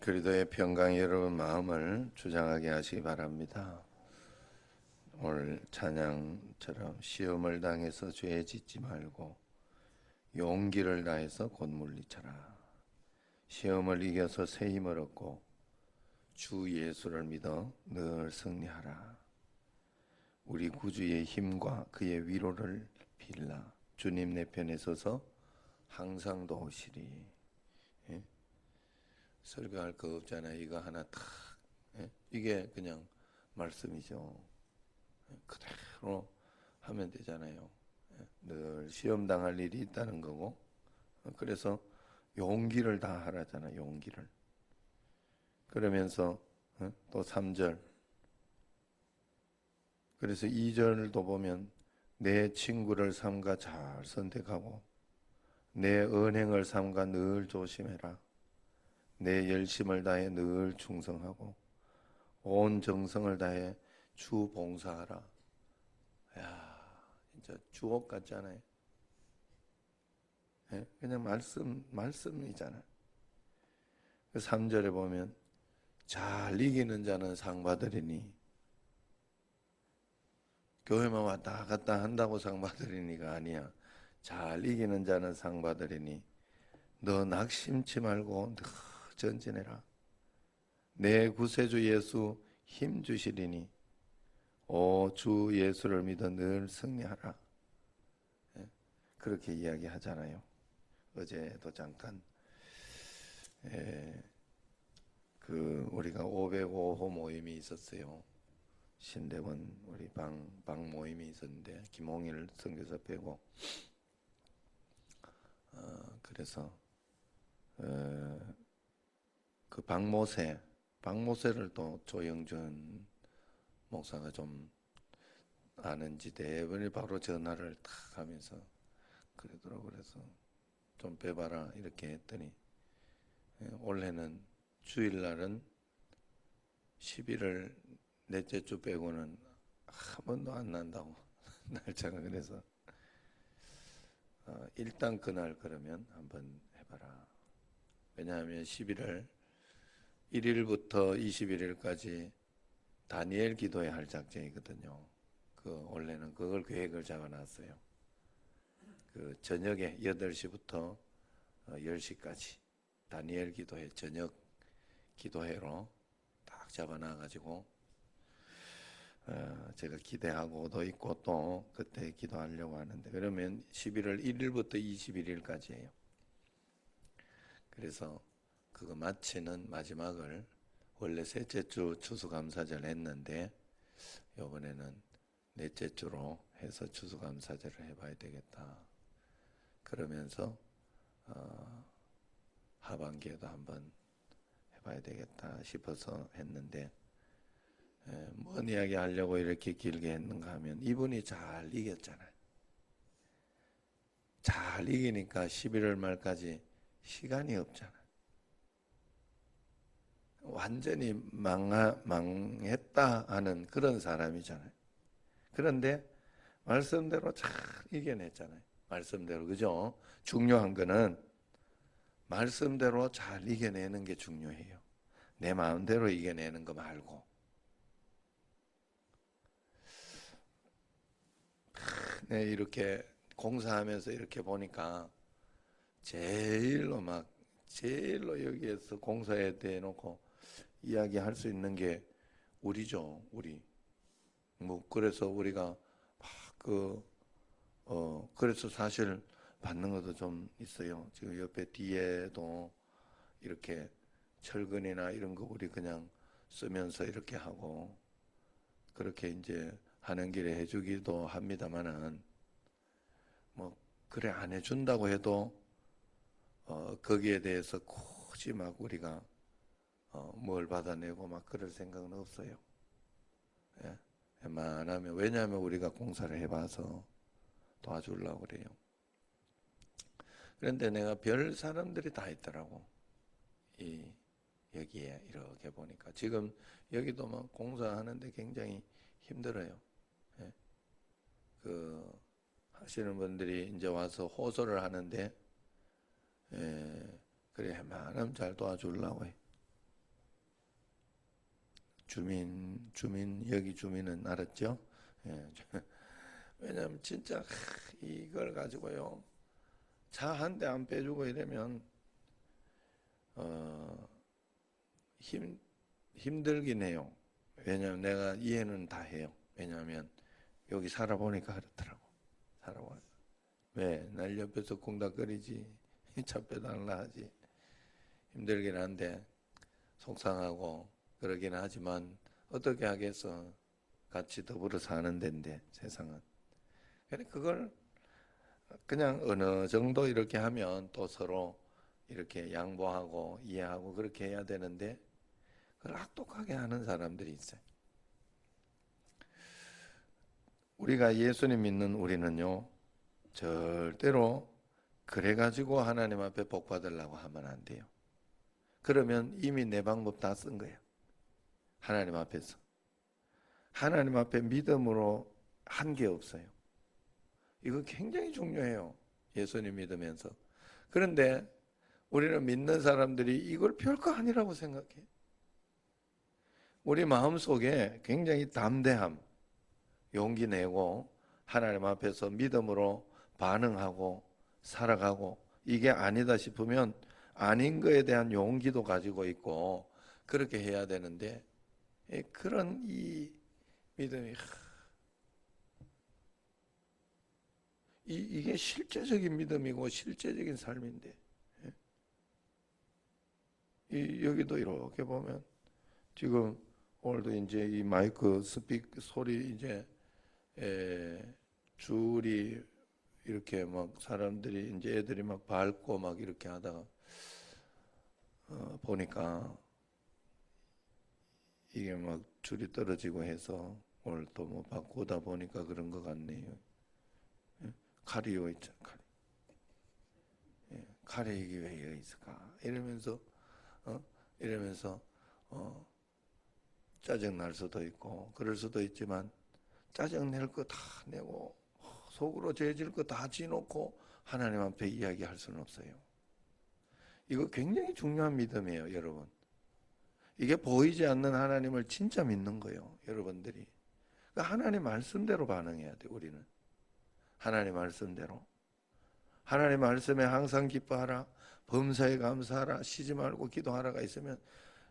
그리스도의 평강 여러분 마음을 주장하게 하시기 바랍니다. 오늘 찬양처럼 시험을 당해서 죄 짓지 말고 용기를 다해서 곧 물리쳐라. 시험을 이겨서 새 힘을 얻고 주 예수를 믿어 늘 승리하라. 우리 구주의 힘과 그의 위로를 빌라. 주님 내 편에 서서 항상 도우시리. 예? 설교할 거 없잖아요. 이거 하나 탁. 예? 이게 그냥 말씀이죠. 예? 그대로 하면 되잖아요. 예? 늘 시험 당할 일이 있다는 거고. 그래서 용기를 다 하라잖아. 용기를. 그러면서 또 3절. 그래서 2절도 보면 내 친구를 삼가 잘 선택하고 내 언행을 삼가 늘 조심해라. 내 열심을 다해 늘 충성하고 온 정성을 다해 주 봉사하라. 야, 진짜 주옥 같잖아요. 예? 그냥 말씀이잖아요. 3절에 보면 잘 이기는 자는 상 받으리니, 교회만 왔다 갔다 한다고 상 받으리니가 아니야. 잘 이기는 자는 상 받으리니 너 낙심치 말고 늘 전진해라. 내 구세주 예수 힘 주시리니 오 주 예수를 믿어 늘 승리하라. 예? 그렇게 이야기하잖아요. 어제도 잠깐 우리가 505호 모임이 있었어요. 신대원 우리 방 모임이 있었는데 김홍일 선교사 빼고 그래서 그 박모세를 또 조영준 목사가 좀 아는지 대번에 바로 전화를 탁 하면서 그러더라고. 그래서 좀 빼봐라 이렇게 했더니 올해는 주일날은 11월 넷째 주 빼고는 한 번도 안 난다고 날짜가. 그래서 일단 그날 그러면 한번 해봐라. 왜냐하면 11월 1일부터 21일까지 다니엘 기도회 할 작정이거든요. 원래는 그걸 계획을 잡아놨어요. 그 저녁에 8시부터 10시까지 다니엘 기도회 저녁 기도회로 딱 잡아놔가지고 제가 기대하고도 있고 또 그때 기도하려고 하는데, 그러면 11월 1일부터 21일까지예요. 그래서 그거 마치는 마지막을 원래 셋째 주 추수감사절 했는데 이번에는 넷째 주로 해서 추수감사절을 해봐야 되겠다. 그러면서 하반기에도 한번 해봐야 되겠다 싶어서 했는데, 뭔 이야기 하려고 이렇게 길게 했는가 하면 이분이 잘 이겼잖아요. 잘 이기니까 11월 말까지 시간이 없잖아요. 완전히 망했다 하는 그런 사람이잖아요. 그런데 말씀대로 잘 이겨냈잖아요. 말씀대로, 그죠? 중요한 거는 말씀대로 잘 이겨내는 게 중요해요. 내 마음대로 이겨내는 거 말고. 네, 이렇게 공사하면서 이렇게 보니까 제일로 여기에서 공사에 대해놓고 이야기할 수 있는 게 우리죠, 우리. 그래서 우리가 그래서 사실 받는 것도 좀 있어요. 지금 옆에 뒤에도 이렇게 철근이나 이런 거 우리 그냥 쓰면서 이렇게 하고 그렇게 이제 하는 길에 해주기도 합니다만은, 그래 안 해준다고 해도 거기에 대해서 굳이 막 우리가 뭘 받아내고 막 그럴 생각은 없어요. 예? 웬만하면, 왜냐하면 우리가 공사를 해봐서 도와주려고 그래요. 그런데 내가 별 사람들이 다 있더라고. 여기에 이렇게 보니까 지금 여기도 막 공사하는데 굉장히 힘들어요. 예? 하시는 분들이 이제 와서 호소를 하는데, 그래 웬만하면 잘 도와주려고 해. 여기 주민은 알았죠? 예. 왜냐하면 진짜 이걸 가지고요, 차 한 대 안 빼주고 이러면 힘들긴 해요. 왜냐하면 내가 이해는 다 해요. 왜냐하면 여기 살아보니까 그렇더라고. 살아보니까. 왜? 날 옆에서 콩닥거리지. 차 빼달라 하지. 힘들긴 한데 속상하고 그러긴 하지만 어떻게 하겠어. 같이 더불어 사는 데인데 세상은. 그래 그걸 그냥 어느 정도 이렇게 하면 또 서로 이렇게 양보하고 이해하고 그렇게 해야 되는데 그걸 악독하게 하는 사람들이 있어요. 우리가 예수님 믿는 우리는요, 절대로 그래가지고 하나님 앞에 복 받으려고 하면 안 돼요. 그러면 이미 내 방법 다 쓴 거예요. 하나님 앞에서. 하나님 앞에 믿음으로 한 게 없어요. 이거 굉장히 중요해요. 예수님 믿으면서. 그런데 우리는 믿는 사람들이 이걸 별거 아니라고 생각해. 우리 마음속에 굉장히 담대함, 용기 내고 하나님 앞에서 믿음으로 반응하고 살아가고 이게 아니다 싶으면 아닌 거에 대한 용기도 가지고 있고 그렇게 해야 되는데 그런 이 믿음이 이게 실제적인 믿음이고 실제적인 삶인데 여기도 이렇게 보면 지금 오늘도 이제 이 마이크 소리 이제 줄이 이렇게 막 사람들이 이제 애들이 막 밟고 막 이렇게 하다가 보니까 이게 막 줄이 떨어지고 해서 오늘 또 뭐 바꾸다 보니까 그런 것 같네요. 칼이요 있잖아, 칼. 칼에 이게 왜 여기 있을까? 이러면서 짜증 날 수도 있고 그럴 수도 있지만 짜증 낼 거 다 내고 속으로 죄질 거 다 지놓고 하나님 앞에 이야기할 수는 없어요. 이거 굉장히 중요한 믿음이에요, 여러분. 이게 보이지 않는 하나님을 진짜 믿는 거예요, 여러분들이. 그러니까 하나님 말씀대로 반응해야 돼, 우리는. 하나님 말씀대로. 하나님 말씀에 항상 기뻐하라, 범사에 감사하라, 쉬지 말고 기도하라가 있으면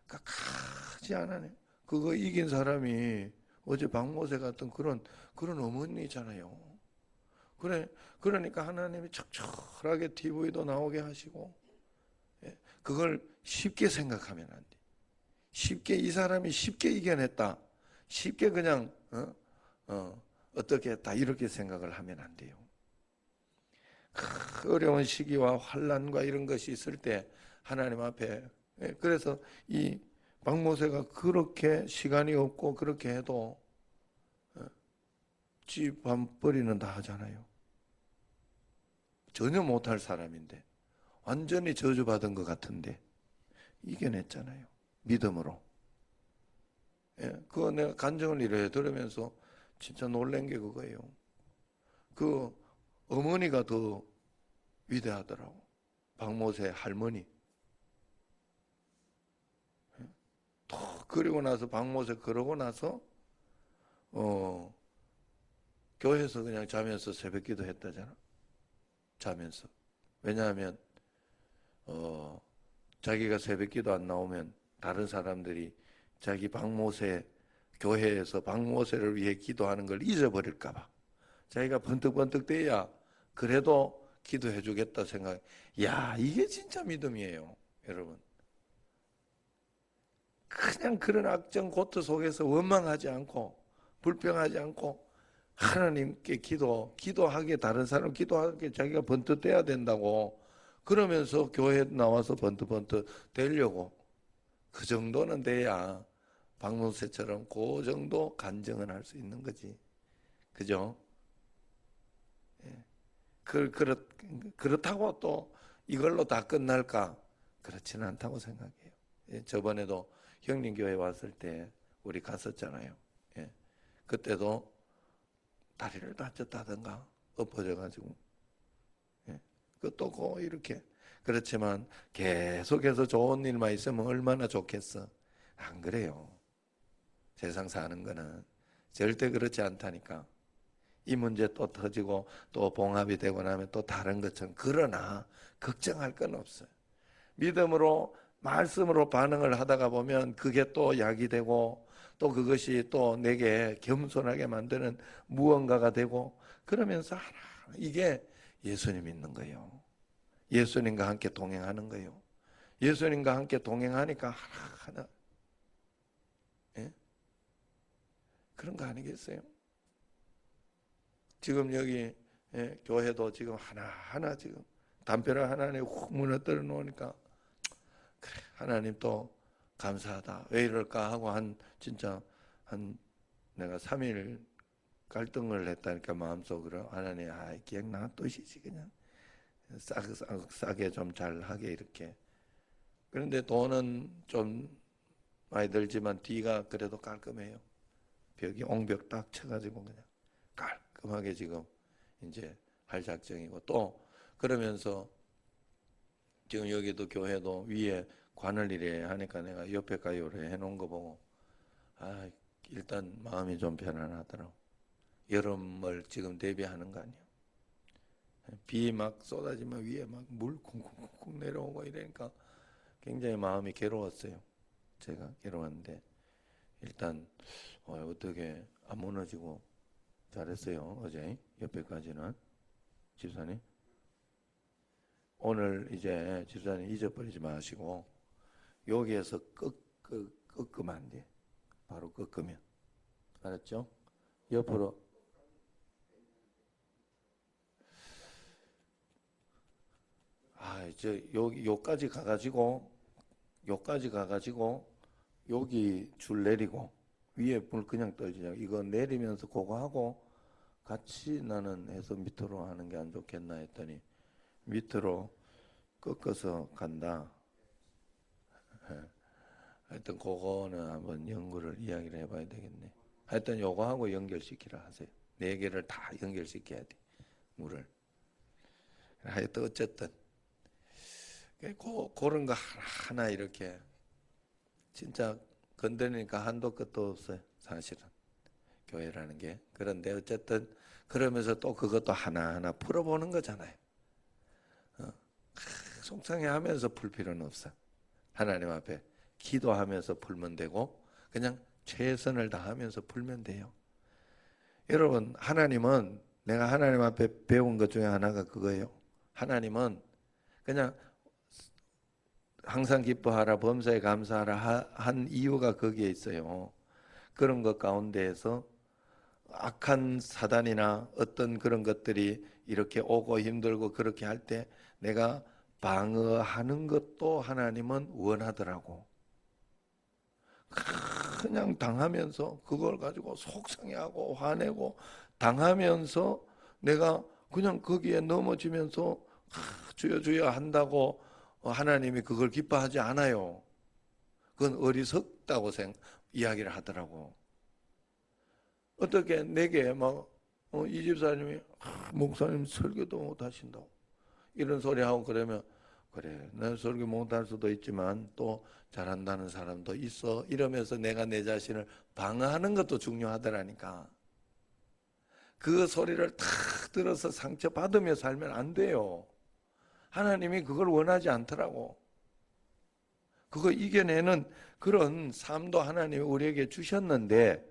가지 않아요. 그거 이긴 사람이 어제 박모세 같은 그런 어머니잖아요. 그러니까 하나님이 척척하게 TV도 나오게 하시고, 그걸 쉽게 생각하면 안 돼. 쉽게 이 사람이 쉽게 이겨냈다. 쉽게 그냥 어떻게 했다 이렇게 생각을 하면 안 돼요. 어려운 시기와 환난과 이런 것이 있을 때 하나님 앞에 그래서 이 박모세가 그렇게 시간이 없고 그렇게 해도 집 밤벌이는 다 하잖아요. 전혀 못할 사람인데 완전히 저주받은 것 같은데 이겨냈잖아요. 믿음으로. 그거 내가 간증을 이래 들으면서 진짜 놀란 게 그거예요. 그 어머니가 더 위대하더라고. 박모세 할머니. 그리고 나서 박모세 그러고 나서 교회에서 그냥 자면서 새벽기도 했다잖아. 자면서. 왜냐하면 자기가 새벽기도 안 나오면 다른 사람들이 자기 박모세 교회에서 박모세를 위해 기도하는 걸 잊어버릴까 봐. 자기가 번뜩번뜩 돼야 그래도 기도해 주겠다 생각. 야, 이게 진짜 믿음이에요, 여러분. 그냥 그런 악정 고트 속에서 원망하지 않고 불평하지 않고 하나님께 기도하게 다른 사람 기도하게 자기가 번뜩 돼야 된다고 그러면서 교회에 나와서 번뜩번뜩 되려고 그 정도는 돼야 박문세처럼 그 정도 간증은 할 수 있는 거지. 그죠? 그렇다고 또 이걸로 다 끝날까? 그렇지는 않다고 생각해요. 저번에도 형님 교회 왔을 때 우리 갔었잖아요. 그때도 다리를 다쳤다든가 엎어져가지고 그것도 이렇게 그렇지만 계속해서 좋은 일만 있으면 얼마나 좋겠어. 안 그래요. 세상 사는 거는 절대 그렇지 않다니까. 이 문제 또 터지고 또 봉합이 되고 나면 또 다른 것처럼. 그러나 걱정할 건 없어요. 믿음으로 말씀으로 반응을 하다가 보면 그게 또 약이 되고 또 그것이 또 내게 겸손하게 만드는 무언가가 되고 그러면서 하나 이게 예수님 믿는 거예요. 예수님과 함께 동행하는 거예요. 예수님과 함께 동행하니까 하나 예? 그런 거 아니겠어요? 지금 여기 교회도 지금 하나하나 지금 담벼락 하나에 훅 무너뜨려 놓으니까 그래 하나님 또 감사하다. 왜 이럴까 하고 진짜 내가 3일 갈등을 했다니까 마음속으로 하나님 그냥 놔두시지 그냥 싸게 좀 잘하게 이렇게. 그런데 돈은 좀 많이 들지만 뒤가 그래도 깔끔해요. 벽이 옹벽 딱 쳐가지고 그냥 깔끔하게 지금 이제 할 작정이고 또 그러면서 지금 여기도 교회도 위에 관을 이래 하니까 내가 옆에 가요를 해놓은 거 보고 일단 마음이 좀 편안하더라고. 여름을 지금 대비하는 거 아니에요. 비 막 쏟아지면 위에 막 물 쿵쿵쿵 내려오고 이러니까 굉장히 마음이 괴로웠어요. 제가 괴로웠는데 일단 어떻게 안 무너지고 잘했어요. 어제 옆에까지는 집사님. 오늘 이제 집사님 잊어버리지 마시고 여기에서 꺾으면 안 돼. 바로 꺾으면 알았죠? 옆으로 이제 요까지 가가지고 여기 줄 내리고 위에 물 그냥 떨어지냐. 이거 내리면서 그거 하고 같이 나는 해서 밑으로 하는 게 안 좋겠나 했더니 밑으로 꺾어서 간다. 하여튼 그거는 한번 연구를 이야기를 해봐야 되겠네. 하여튼 요거 하고 연결시키라 하세요. 4개를 다 연결시켜야 돼. 물을. 하여튼 어쨌든 그런 거 하나 이렇게 진짜 건드리니까 한도 끝도 없어요. 사실은 교회라는 게. 그런데 어쨌든 그러면서 또 그것도 하나하나 풀어보는 거잖아요. 속상해하면서 풀 필요는 없어. 하나님 앞에 기도하면서 풀면 되고 그냥 최선을 다하면서 풀면 돼요. 여러분 하나님은 내가 하나님 앞에 배운 것 중에 하나가 그거예요. 하나님은 그냥 항상 기뻐하라 범사에 감사하라 한 이유가 거기에 있어요. 그런 것 가운데에서 악한 사단이나 어떤 그런 것들이 이렇게 오고 힘들고 그렇게 할 때 내가 방어하는 것도 하나님은 원하더라고. 그냥 당하면서 그걸 가지고 속상해하고 화내고 당하면서 내가 그냥 거기에 넘어지면서 주여 주여 한다고 하나님이 그걸 기뻐하지 않아요. 그건 어리석다고 이야기를 하더라고. 어떻게 내게 이 집사님이 목사님 설교도 못 하신다고 이런 소리 하고 그러면 그래 난 설교 못 할 수도 있지만 또 잘한다는 사람도 있어 이러면서 내가 내 자신을 방어하는 것도 중요하더라니까. 그 소리를 탁 들어서 상처받으며 살면 안 돼요. 하나님이 그걸 원하지 않더라고. 그거 이겨내는 그런 삶도 하나님이 우리에게 주셨는데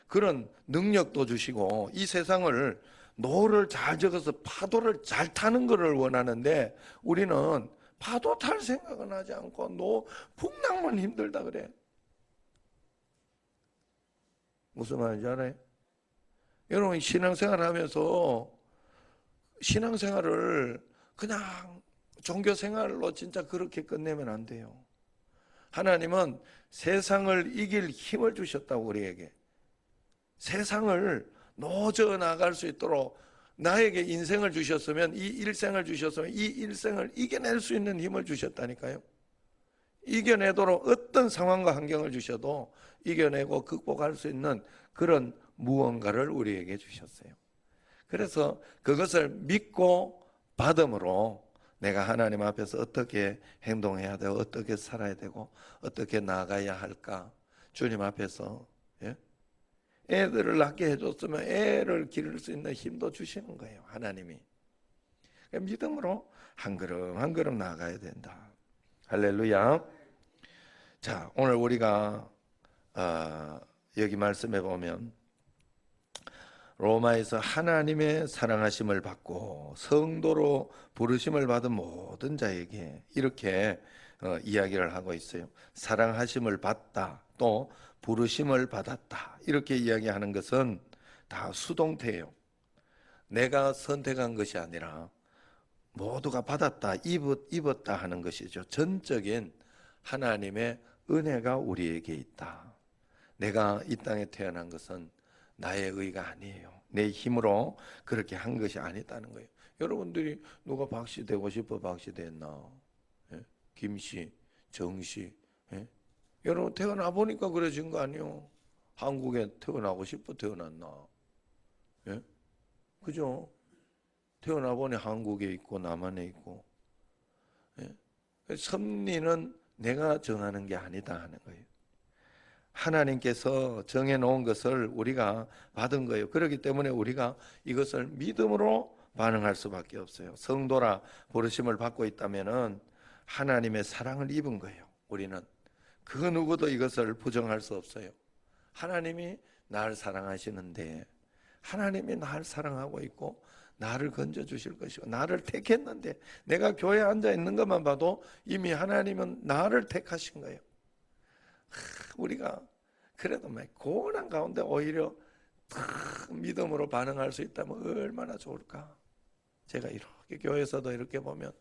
그런 능력도 주시고 이 세상을 노를 잘 적어서 파도를 잘 타는 것을 원하는데 우리는 파도 탈 생각은 하지 않고 풍랑만 힘들다 그래. 무슨 말인지 알아요? 여러분 신앙생활 하면서 신앙생활을 그냥 종교생활로 진짜 그렇게 끝내면 안 돼요. 하나님은 세상을 이길 힘을 주셨다고 우리에게. 세상을 노져 나갈 수 있도록 나에게 인생을 주셨으면 이 일생을 주셨으면 이 일생을 이겨낼 수 있는 힘을 주셨다니까요. 이겨내도록 어떤 상황과 환경을 주셔도 이겨내고 극복할 수 있는 그런 무언가를 우리에게 주셨어요. 그래서 그것을 믿고 받음으로 내가 하나님 앞에서 어떻게 행동해야 되고 어떻게 살아야 되고 어떻게 나아가야 할까 주님 앞에서. 예? 애들을 낳게 해줬으면 애를 기를 수 있는 힘도 주시는 거예요, 하나님이. 믿음으로 한 걸음 한 걸음 나아가야 된다. 할렐루야. 자, 오늘 우리가 여기 말씀해 보면 로마에서 하나님의 사랑하심을 받고 성도로 부르심을 받은 모든 자에게 이렇게 이야기를 하고 있어요. 사랑하심을 받다, 또 부르심을 받았다, 이렇게 이야기하는 것은 다 수동태예요. 내가 선택한 것이 아니라 모두가 받았다, 입었다 하는 것이죠. 전적인 하나님의 은혜가 우리에게 있다. 내가 이 땅에 태어난 것은 나의 의가 아니에요. 내 힘으로 그렇게 한 것이 아니다는 거예요. 여러분들이 누가 박씨 되고 싶어 박씨 됐나? 예? 김씨, 정씨. 예? 여러분 태어나 보니까 그래진 거 아니에요? 한국에 태어나고 싶어 태어났나? 예? 그죠? 태어나 보니 한국에 있고 남한에 있고. 예? 섭리는 내가 정하는 게 아니다 하는 거예요. 하나님께서 정해놓은 것을 우리가 받은 거예요. 그렇기 때문에 우리가 이것을 믿음으로 반응할 수밖에 없어요. 성도라 부르심을 받고 있다면은 하나님의 사랑을 입은 거예요. 우리는 그 누구도 이것을 부정할 수 없어요. 하나님이 나를 사랑하시는데, 하나님이 나를 사랑하고 있고 나를 건져주실 것이고 나를 택했는데, 내가 교회에 앉아 있는 것만 봐도 이미 하나님은 나를 택하신 거예요. 우리가 그래도 고난 가운데 오히려 믿음으로 반응할 수 있다면 얼마나 좋을까. 제가 이렇게 교회에서도 이렇게 보면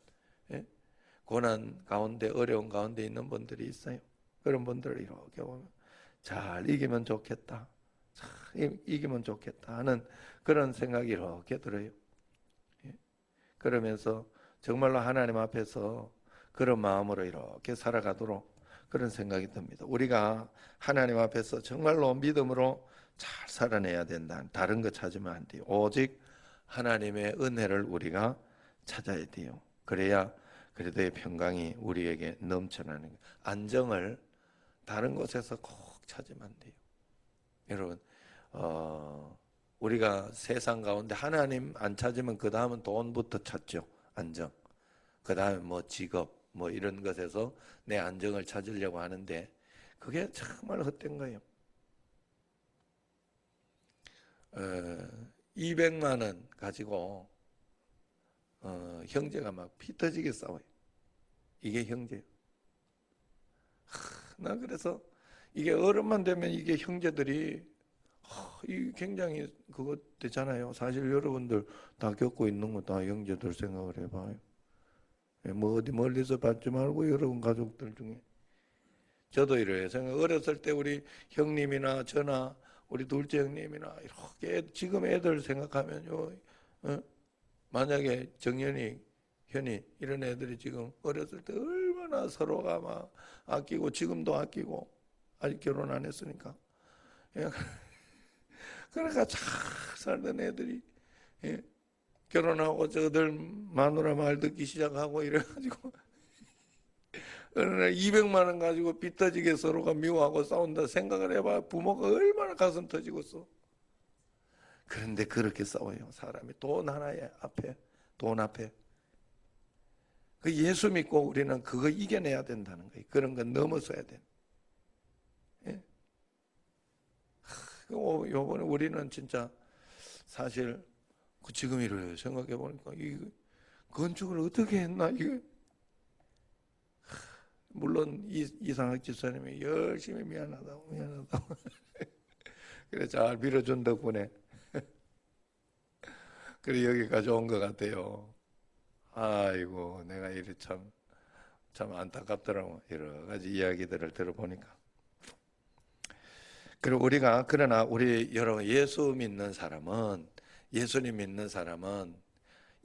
고난 가운데, 어려운 가운데 있는 분들이 있어요. 그런 분들을 이렇게 보면 잘 이기면 좋겠다, 잘 이기면 좋겠다 하는 그런 생각이 이렇게 들어요. 그러면서 정말로 하나님 앞에서 그런 마음으로 이렇게 살아가도록 그런 생각이 듭니다. 우리가 하나님 앞에서 정말로 믿음으로 잘 살아내야 된다. 다른 거 찾으면 안 돼요. 오직 하나님의 은혜를 우리가 찾아야 돼요. 그래야 그래도의 평강이 우리에게 넘쳐나는 거예요. 안정을 다른 곳에서 꼭 찾으면 안 돼요. 여러분, 우리가 세상 가운데 하나님 안 찾으면 그 다음은 돈부터 찾죠. 안정. 그 다음에 뭐 직업, 뭐 이런 것에서 내 안정을 찾으려고 하는데 그게 정말 헛된 거예요. 200만 원 가지고 형제가 막 피 터지게 싸워요. 이게 형제예요. 나 그래서 이게 어른만 되면 이게 형제들이 이 굉장히 그거 되잖아요. 사실 여러분들 다 겪고 있는 거 다 형제들 생각을 해봐요. 뭐 어디 멀리서 받지 말고 여러분 가족들 중에. 저도 이래요. 어렸을 때 우리 형님이나 저나 우리 둘째 형님이나 이렇게 지금 애들 생각하면요, 만약에 정연이, 현이 이런 애들이 지금 어렸을 때 얼마나 서로가 막 아끼고 지금도 아끼고 아직 결혼 안 했으니까. 그러니까 잘 살던 애들이 결혼하고 저들 마누라 말 듣기 시작하고 이래가지고 어느 날 200만 원 가지고 빚 터지게 서로가 미워하고 싸운다 생각을 해봐. 부모가 얼마나 가슴 터지겠어. 그런데 그렇게 싸워요. 사람이 돈 하나에 앞에, 돈 앞에. 그 예수 믿고 우리는 그거 이겨내야 된다는 거예요. 그런 건 넘어서야 돼. 예? 요번에 우리는 진짜 사실 지금 이래요. 생각해 보니까 이 건축을 어떻게 했나 이게. 물론 이상학 집사님이 열심히 미안하다고 그래 잘 빌어준 덕분에 그래 여기까지 온 것 같아요. 아이고 내가 이래 참 안타깝더라고. 여러 가지 이야기들을 들어보니까. 그리고 우리가 그러나 우리 여러분 예수 믿는 사람은, 예수님 믿는 사람은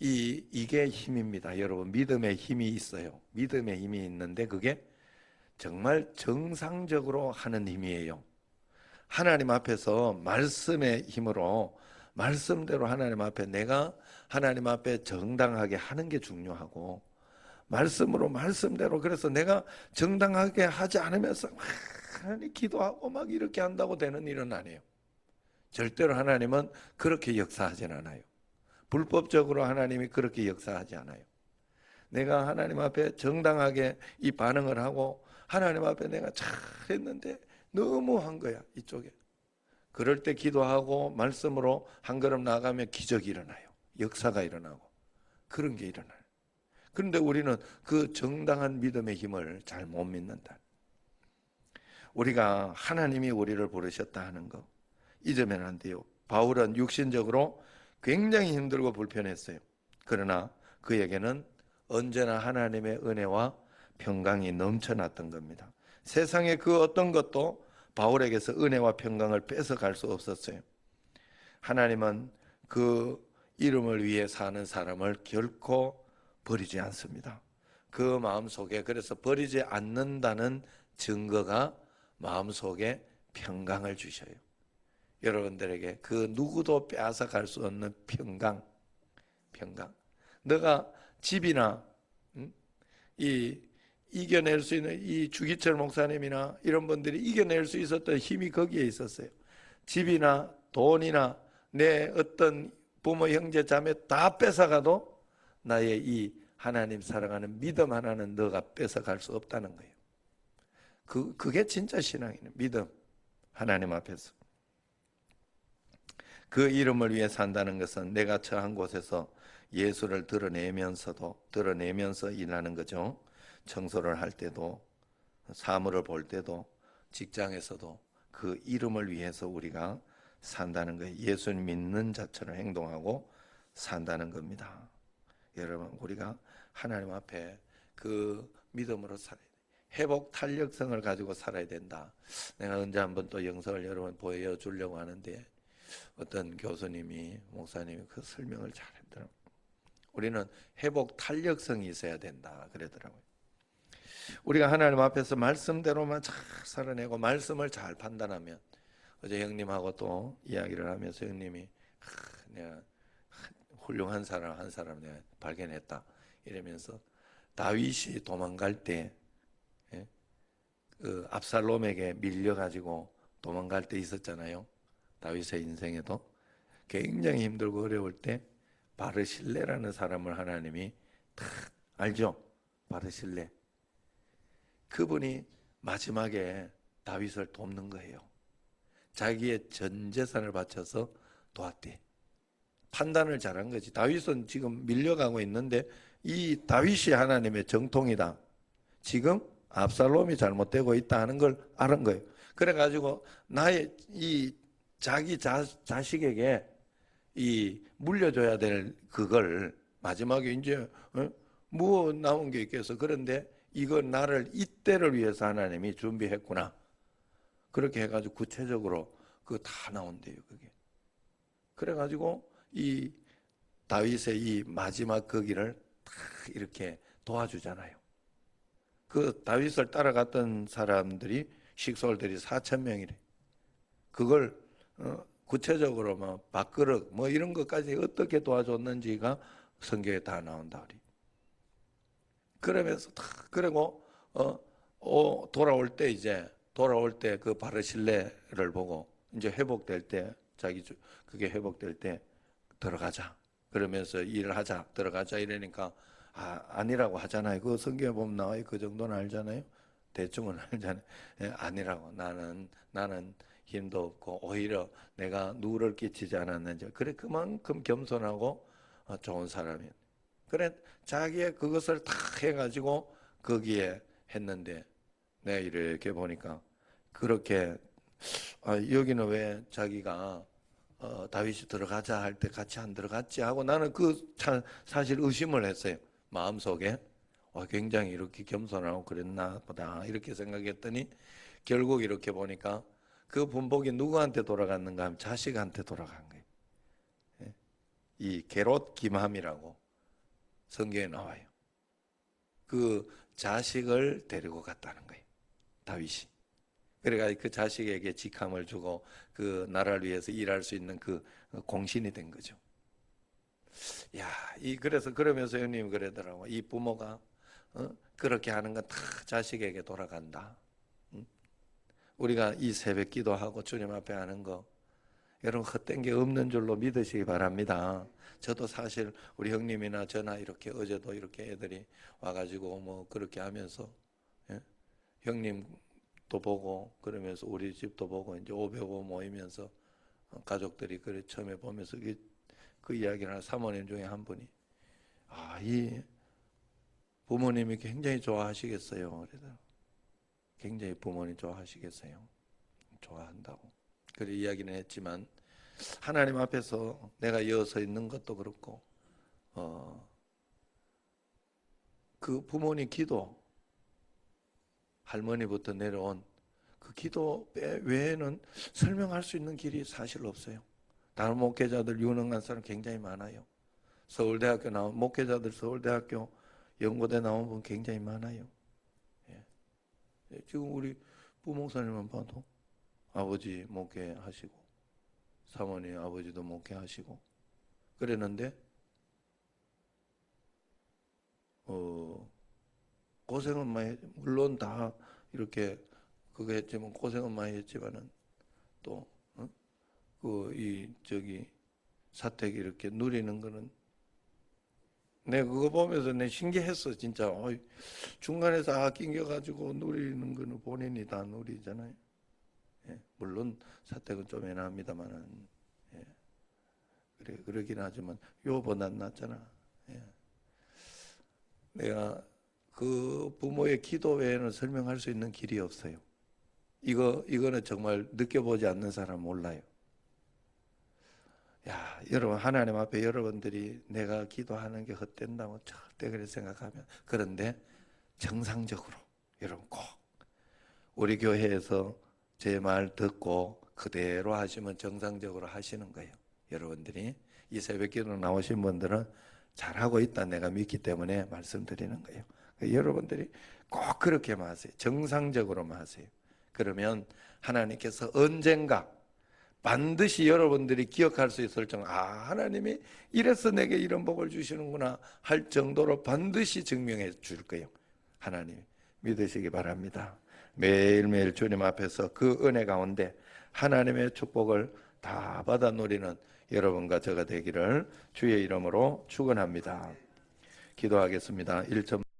이게 힘입니다. 여러분 믿음의 힘이 있어요. 믿음의 힘이 있는데 그게 정말 정상적으로 하는 힘이에요. 하나님 앞에서 말씀의 힘으로 말씀대로 하나님 앞에 내가 하나님 앞에 정당하게 하는 게 중요하고, 말씀으로 말씀대로, 그래서 내가 정당하게 하지 않으면서 하나님 기도하고 막 이렇게 한다고 되는 일은 아니에요. 절대로 하나님은 그렇게 역사하진 않아요. 불법적으로 하나님이 그렇게 역사하지 않아요. 내가 하나님 앞에 정당하게 이 반응을 하고 하나님 앞에 내가 잘했는데 너무 한 거야 이쪽에. 그럴 때 기도하고 말씀으로 한 걸음 나가면 기적이 일어나요. 역사가 일어나고 그런 게 일어나요. 그런데 우리는 그 정당한 믿음의 힘을 잘 못 믿는다. 우리가 하나님이 우리를 부르셨다 하는 거 잊으면 안 돼요. 바울은 육신적으로 굉장히 힘들고 불편했어요. 그러나 그에게는 언제나 하나님의 은혜와 평강이 넘쳐났던 겁니다. 세상의 그 어떤 것도 바울에게서 은혜와 평강을 뺏어갈 수 없었어요. 하나님은 그 이름을 위해 사는 사람을 결코 버리지 않습니다. 그 마음속에 그래서 버리지 않는다는 증거가 마음속에 평강을 주셔요. 여러분들에게 그 누구도 빼앗아 갈 수 없는 평강. 너가 집이나 이겨낼 수 있는 이 주기철 목사님이나 이런 분들이 이겨낼 수 있었던 힘이 거기에 있었어요. 집이나 돈이나 내 어떤 부모 형제 자매 다 뺏어가도 나의 이 하나님 사랑하는 믿음 하나는 너가 뺏어갈 수 없다는 거예요. 그게 진짜 신앙이에요. 믿음 하나님 앞에서. 그 이름을 위해 산다는 것은 내가 처한 곳에서 예수를 드러내면서 일하는 거죠. 청소를 할 때도 사물을 볼 때도 직장에서도 그 이름을 위해서 우리가 산다는 거예요. 예수님 믿는 자처럼 행동하고 산다는 겁니다. 여러분 우리가 하나님 앞에 그 믿음으로 살아야 돼요. 회복 탄력성을 가지고 살아야 된다. 내가 언제 한번 또 영상을 여러분 보여주려고 하는데 어떤 교수님이 목사님이 그 설명을 잘했더라고요. 우리는 회복 탄력성이 있어야 된다 그러더라고요. 우리가 하나님 앞에서 말씀대로만 잘 살아내고 말씀을 잘 판단하면 어제 형님하고 또 이야기를 하면서 형님이 내가 훌륭한 사람 한 사람 내가 발견했다 이러면서 다윗이 도망갈 때 그 압살롬에게 밀려가지고 도망갈 때 있었잖아요. 다윗의 인생에도 굉장히 힘들고 어려울 때 바르실레라는 사람을 하나님이 딱 알죠? 바르실레. 그분이 마지막에 다윗을 돕는 거예요. 자기의 전 재산을 바쳐서 도왔대. 판단을 잘한 거지. 다윗은 지금 밀려가고 있는데 이 다윗이 하나님의 정통이다. 지금 압살롬이 잘못되고 있다 하는 걸 알은 거예요. 그래가지고 나의 이 자기 자식에게 이 물려줘야 될 그걸 마지막에 이제 뭐 나온 게 있겠어. 그런데 이거 나를 이때를 위해서 하나님이 준비했구나. 그렇게 해가지고 구체적으로 그거 다 나온대요. 그게. 그래가지고 이 다윗의 이 마지막 거기를 다 이렇게 도와주잖아요. 그 다윗을 따라갔던 사람들이 식솔들이 4,000명이래. 그걸 구체적으로 뭐 밥그릇 뭐 이런 것까지 어떻게 도와줬는지가 성경에 다 나온다 그래. 그러면서 다 그리고 돌아올 때 그 바르실레를 보고 이제 회복될 때 그게 회복될 때 들어가자. 그러면서 일을 하자. 들어가자 이러니까 아니라고 하잖아요. 그 성경에 보면 나와요. 그 정도는 알잖아요. 대충은 알잖아요. 아니라고 나는 힘도 없고 오히려 내가 누를 끼치지 않았는지 그래 그만큼 겸손하고 좋은 사람이에요. 그래 자기의 그것을 다 해가지고 거기에 했는데 내가 이렇게 보니까 그렇게 여기는 왜 자기가 다윗이 들어가자 할 때 같이 안 들어갔지 하고 나는 사실 의심을 했어요. 마음속에 굉장히 이렇게 겸손하고 그랬나 보다 이렇게 생각했더니 결국 이렇게 보니까 그 분복이 누구한테 돌아갔는가 하면 자식한테 돌아간 거예요. 이 게롯 김함이라고 성경에 나와요. 그 자식을 데리고 갔다는 거예요. 다윗이. 그래가지고 그 자식에게 직함을 주고 그 나라를 위해서 일할 수 있는 그 공신이 된 거죠. 야, 그래서 그러면서 형님 그러더라고. 이 부모가 그렇게 하는 건 다 자식에게 돌아간다. 우리가 이 새벽 기도하고 주님 앞에 하는 거 여러분 헛된 게 없는 줄로 믿으시기 바랍니다. 저도 사실 우리 형님이나 저나 이렇게 어제도 이렇게 애들이 와가지고 뭐 그렇게 하면서 예? 형님도 보고 그러면서 우리 집도 보고 이제 505 모이면서 가족들이 그래 처음에 보면서 그 이야기를 하는 사모님 중에 한 분이 이 부모님이 굉장히 좋아하시겠어요. 그래서 굉장히 부모님 좋아하시겠어요. 좋아한다고. 그래 이야기는 했지만 하나님 앞에서 내가 이어서 있는 것도 그렇고 그 부모님 기도 할머니부터 내려온 그 기도 외에는 설명할 수 있는 길이 사실 없어요. 다른 목회자들 유능한 사람 굉장히 많아요. 서울대학교 나온 목회자들 서울대학교 연고대 나온 분 굉장히 많아요. 예. 지금 우리 부목사님만 봐도 아버지 목회하시고 사모님 아버지도 목회하시고 그랬는데 고생은 많이 물론 다 이렇게 그거 했지만 고생은 많이 했지만은 또 사택 이렇게 누리는 거는 내가 그거 보면서 내 신기했어 진짜. 중간에서 낑겨가지고 누리는 거는 본인이 다 누리잖아요. 예, 물론 사택은 좀 애매합니다만은 예, 그래 그러긴 하지만 요보단 낫잖아. 예. 내가 그 부모의 기도 외에는 설명할 수 있는 길이 없어요. 이거는 정말 느껴보지 않는 사람 몰라요. 야, 여러분 하나님 앞에 여러분들이 내가 기도하는 게 헛된다고 절대 그렇게 생각하면 그런데 정상적으로 여러분 꼭 우리 교회에서 제 말 듣고 그대로 하시면 정상적으로 하시는 거예요. 여러분들이 이 새벽기도 나오신 분들은 잘하고 있다 내가 믿기 때문에 말씀드리는 거예요. 여러분들이 꼭 그렇게만 하세요. 정상적으로만 하세요. 그러면 하나님께서 언젠가 반드시 여러분들이 기억할 수 있을 정도 하나님이 이래서 내게 이런 복을 주시는구나 할 정도로 반드시 증명해 줄 거예요. 하나님 믿으시기 바랍니다. 매일매일 주님 앞에서 그 은혜 가운데 하나님의 축복을 다 받아 누리는 여러분과 저가 되기를 주의 이름으로 축원합니다. 기도하겠습니다. 1점